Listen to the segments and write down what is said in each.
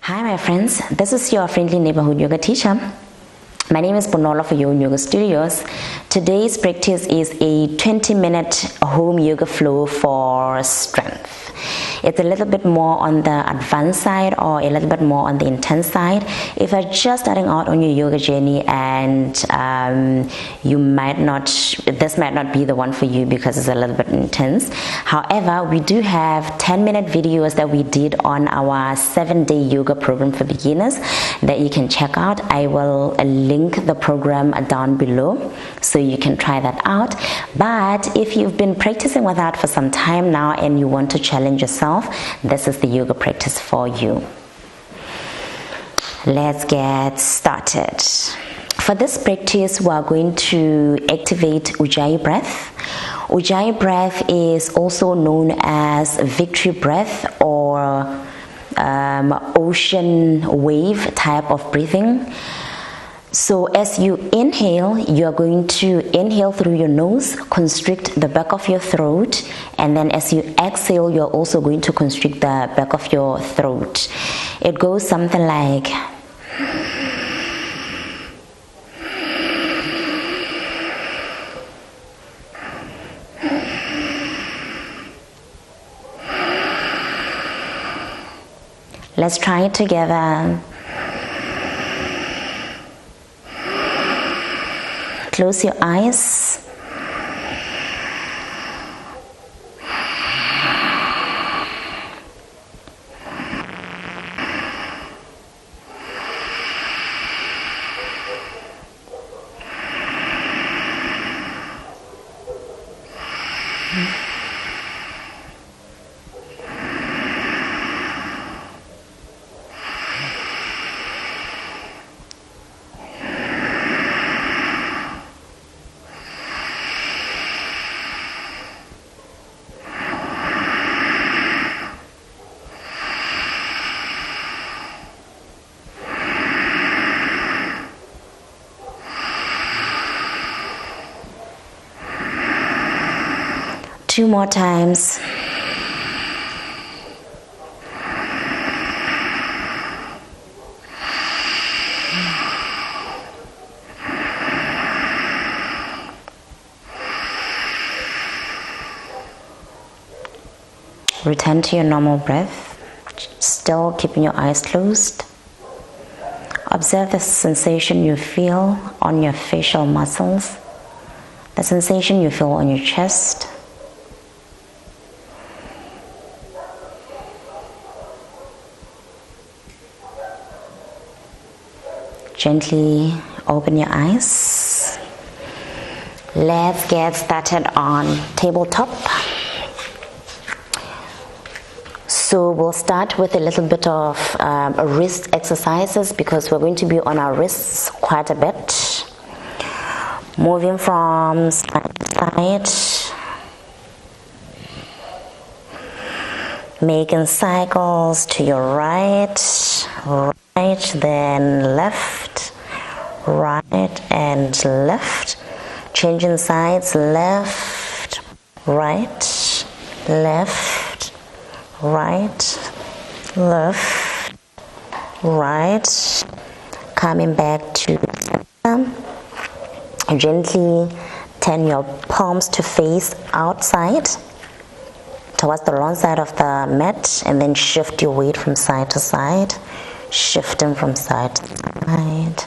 Hi my friends, this is your friendly neighborhood yoga teacher. My name is Bonola for Yownn Yoga Studios. Today's practice is a 20-minute home yoga flow for strength. It's a little bit more on the advanced side or a little bit more on the intense side. If you're just starting out on your yoga journey and this might not be the one for you because it's a little bit intense. However, we do have 10-minute videos that we did on our 7-day yoga program for beginners that you can check out. I will link the program down below so you can try that out. But if you've been practicing with that for some time now and you want to challenge yourself, this is the yoga practice for you. Let's get started. For this practice, we are going to activate Ujjayi breath. Ujjayi breath is also known as victory breath or ocean wave type of breathing. So as you inhale, you are going to inhale through your nose, constrict the back of your throat, and then as you exhale, you're also going to constrict the back of your throat. It goes something like let's try it together. Close your eyes. Two more times. Return to your normal breath, still keeping your eyes closed. Observe the sensation you feel on your facial muscles, the sensation you feel on your chest. Gently open your eyes. Let's get started on tabletop. So we'll start with a little bit of wrist exercises because we're going to be on our wrists quite a bit. Moving from side to side. Making cycles to your right, then left, right and left. Changing sides, left, right, left, right, left, right. Coming back to center. Gently turn your palms to face outside towards the wrong side of the mat and then shift your weight from side to side. Shifting from side to side.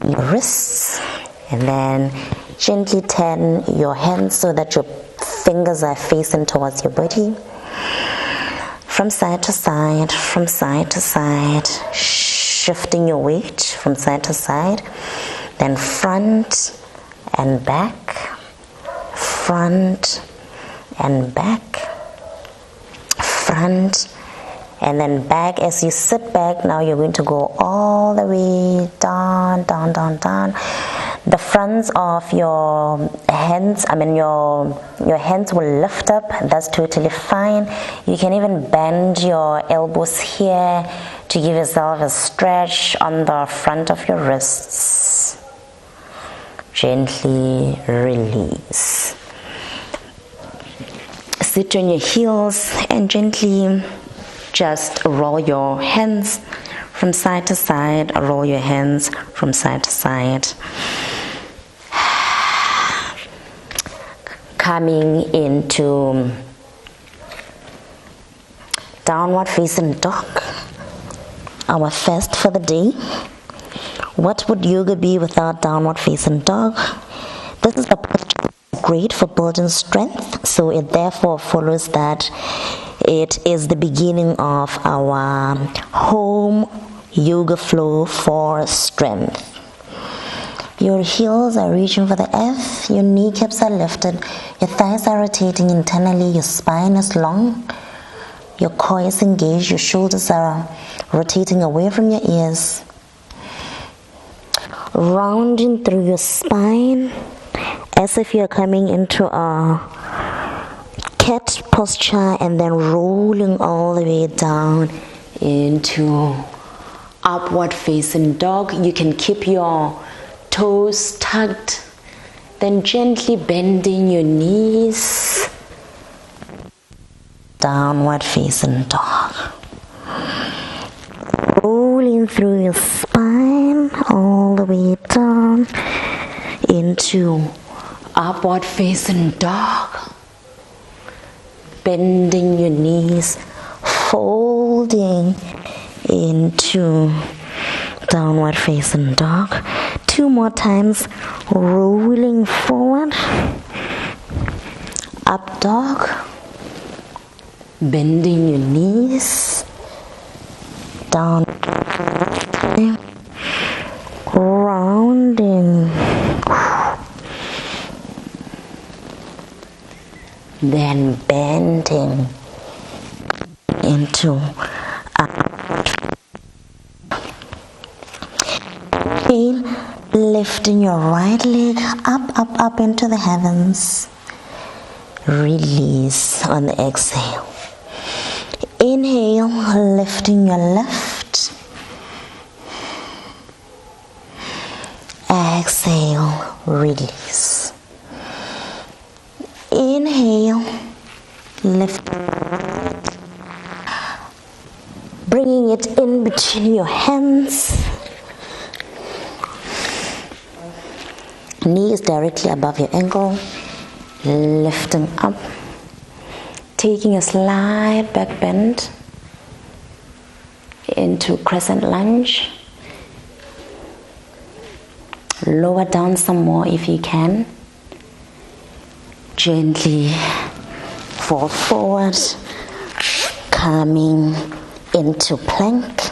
Your wrists, and then gently turn your hands so that your fingers are facing towards your body. From side to side, from side to side, shifting your weight from side to side. Then front and back, front and back, front and then back. As you sit back, now you're going to go all the way down, down, down, down. The fronts of your hands, your hands will lift up. That's totally fine. You can even bend your elbows here to give yourself a stretch on the front of your wrists. Gently release. Sit on your heels and gently Just roll your hands from side to side, roll your hands from side to side. Coming into downward facing dog, our first for the day. What would yoga be without downward facing dog? This is a posture great for building strength, so it therefore follows that it is the beginning of our home yoga flow for strength. Your heels are reaching for the F, your kneecaps are lifted, your thighs are rotating internally, your spine is long, your core is engaged, your shoulders are rotating away from your ears. Rounding through your spine as if you're coming into a cat posture and then rolling all the way down into upward facing dog. You can keep your toes tucked, then gently bending your knees. Downward facing dog. Rolling through your spine all the way down into upward facing dog. Bending your knees, folding into downward facing dog. 2 more times, rolling forward, up dog, bending your knees, down, rounding, then bending into lifting your right leg up into the heavens. Release on the exhale. Inhale, lifting your left. Exhale, release. Inhale, lift. Bringing it in between your hands. Knee is directly above your ankle. Lifting up. Taking a slight back bend into crescent lunge. Lower down some more if you can. Gently fall forward, coming into plank.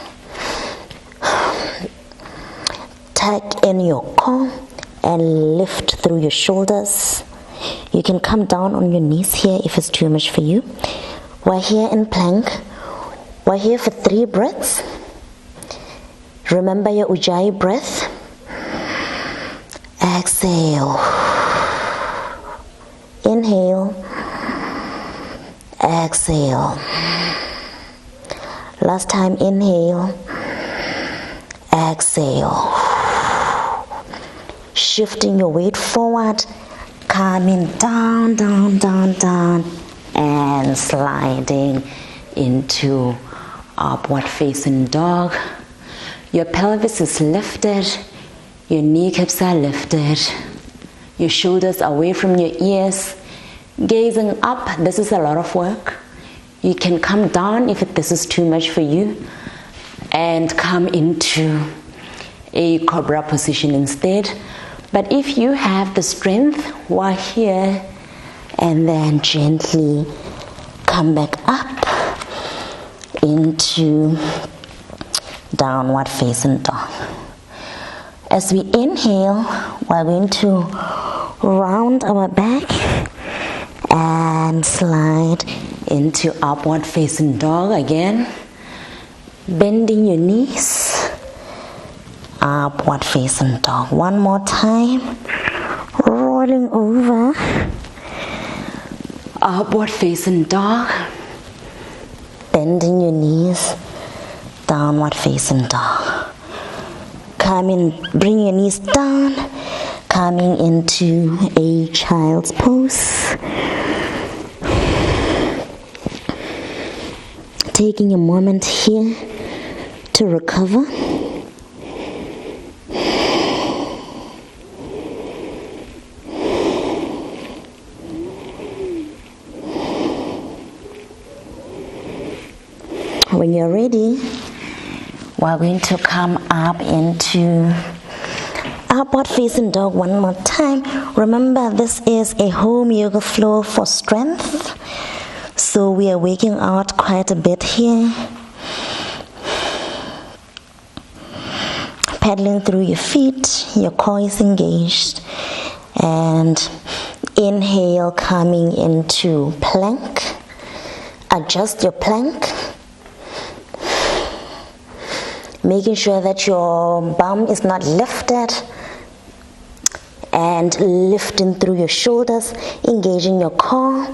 Tuck in your core and lift through your shoulders. You can come down on your knees here if it's too much for you. We're here in plank. We're here for 3 breaths. Remember your Ujjayi breath. Exhale. Inhale. Exhale. Last time, inhale. Exhale. Shifting your weight forward. Coming down, down, down, down, and sliding into upward facing dog. Your pelvis is lifted, your kneecaps are lifted, your shoulders away from your ears, gazing up. This is a lot of work. You can come down if this is too much for you and come into a cobra position instead. But if you have the strength while here, and then gently come back up into downward facing dog. As we inhale, we're going to round our back and slide into upward facing dog again. Bending your knees. Upward facing dog. One more time. Rolling over. Upward facing dog. Bending your knees. Downward facing dog. Bring your knees down. Coming into a child's pose. taking a moment here to recover. When you're ready, we're going to come up into upward facing dog one more time. Remember, this is a home yoga floor for strength, so we are working out quite a bit here. Paddling through your feet, your core is engaged, and inhale, coming into plank. Adjust your plank, making sure that your bum is not lifted, and lifting through your shoulders, engaging your core,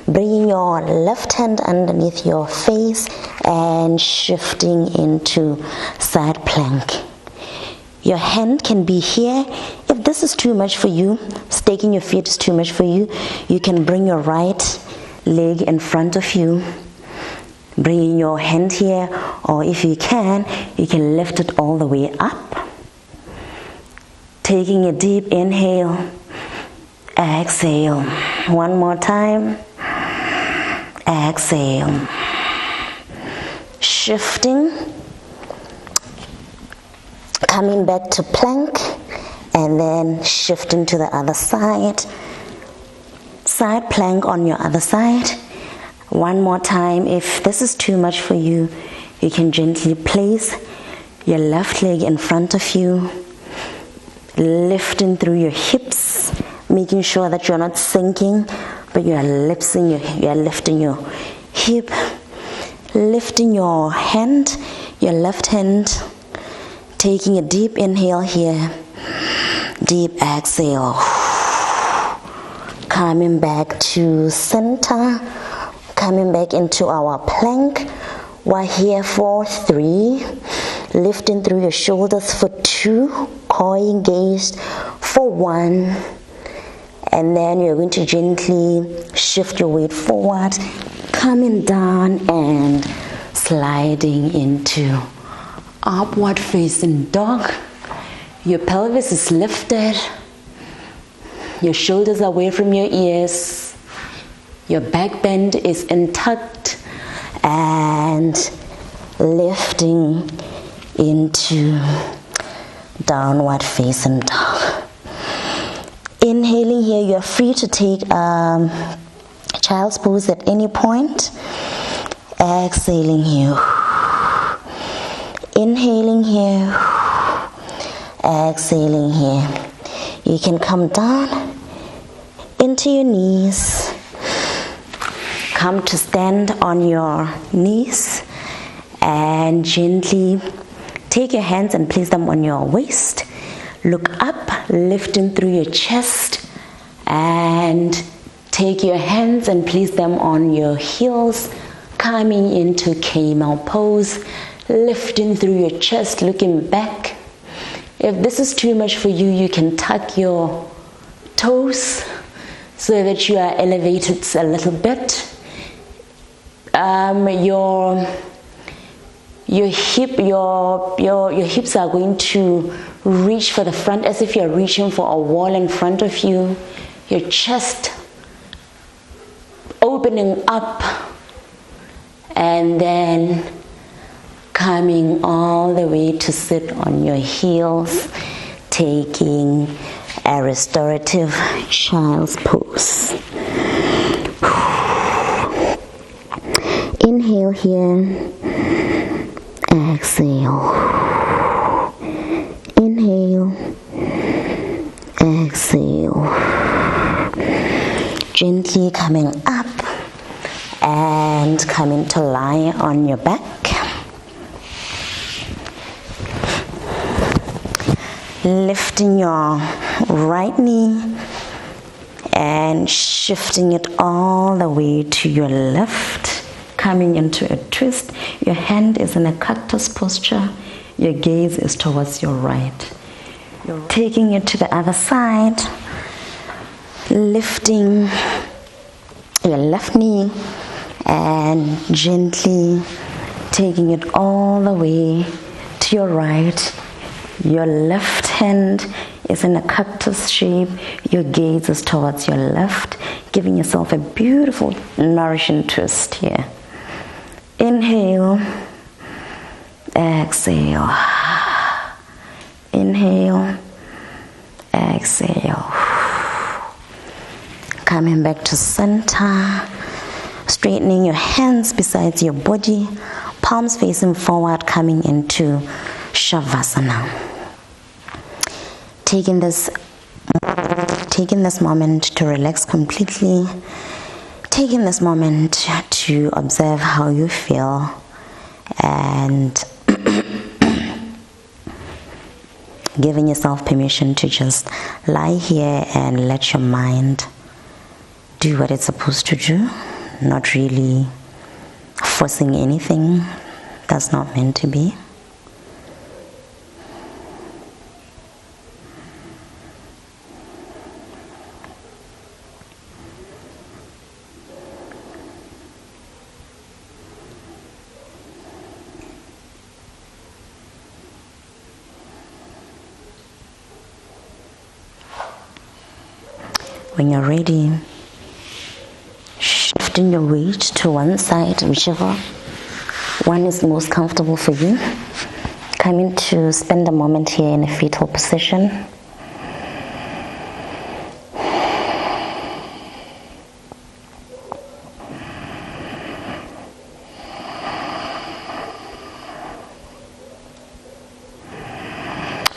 bringing your left hand underneath your face and shifting into side plank. Your hand can be here. If this is too much for you, staking your feet is too much for you, you can bring your right leg in front of you, bringing your hand here, or if you can lift it all the way up. Taking a deep inhale, exhale. One more time, exhale. Shifting, coming back to plank, and then shifting to the other side. Side plank on your other side. One more time. If this is too much for you, you can gently place your left leg in front of you, lifting through your hips, making sure that you're not sinking, but you are lifting your hip, lifting your hand, your left hand, taking a deep inhale here, deep exhale, coming back to center, coming back into our plank. We're here for 3, lifting through your shoulders for 2, core engaged for 1, and then you're going to gently shift your weight forward, coming down and sliding into upward facing dog. Your pelvis is lifted, your shoulders are away from your ears, your back bend is intact, and lifting into downward facing dog. Inhaling here, you're free to take child's pose at any point. Exhaling here. Inhaling here. Exhaling here. You can come down into your knees. Come to stand on your knees and gently take your hands and place them on your waist. Look up, lifting through your chest, and take your hands and place them on your heels, coming into camel pose, lifting through your chest, looking back. If this is too much for you, you can tuck your toes so that you are elevated a little bit. Your hips are going to reach for the front as if you're reaching for a wall in front of you. Your chest opening up, and then coming all the way to sit on your heels, taking a restorative child's pose. Inhale here, exhale. Inhale, exhale. Gently coming up and coming to lie on your back. Lifting your right knee and shifting it all the way to your left, coming into a twist. Your hand is in a cactus posture. Your gaze is towards your right. You're taking it to the other side, lifting your left knee and gently Taking it all the way to your right. Your left hand is in a cactus shape. Your gaze is towards your left, giving yourself a beautiful, nourishing twist here. Inhale, exhale. Inhale, exhale. Coming back to center, straightening your hands beside your body, palms facing forward, coming into Shavasana. Taking this moment to relax completely, taking this moment to observe how you feel, and giving yourself permission to just lie here and let your mind do what it's supposed to do, not really forcing anything that's not meant to be. When you're ready, shifting your weight to one side, whichever one is most comfortable for you. Coming to spend a moment here in a fetal position.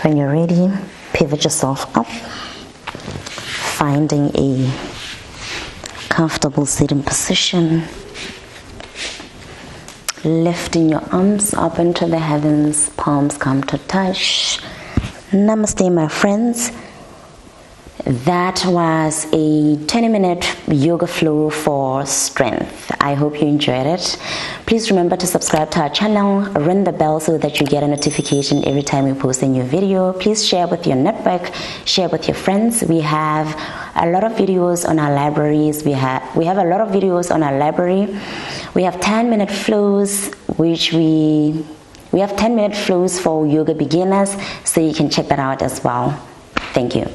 When you're ready, pivot yourself up, finding a comfortable sitting position, lifting your arms up into the heavens, palms come to touch. Namaste, my friends. That was a 20-minute yoga flow for strength. I hope you enjoyed it. Please remember to subscribe to our channel, ring the bell so that you get a notification every time we post a new video. Please share with your network, share with your friends. We have a lot of videos on our libraries. We have a lot of videos on our library. We have 10-minute flows, which we have 10-minute flows for yoga beginners, so you can check that out as well. Thank you.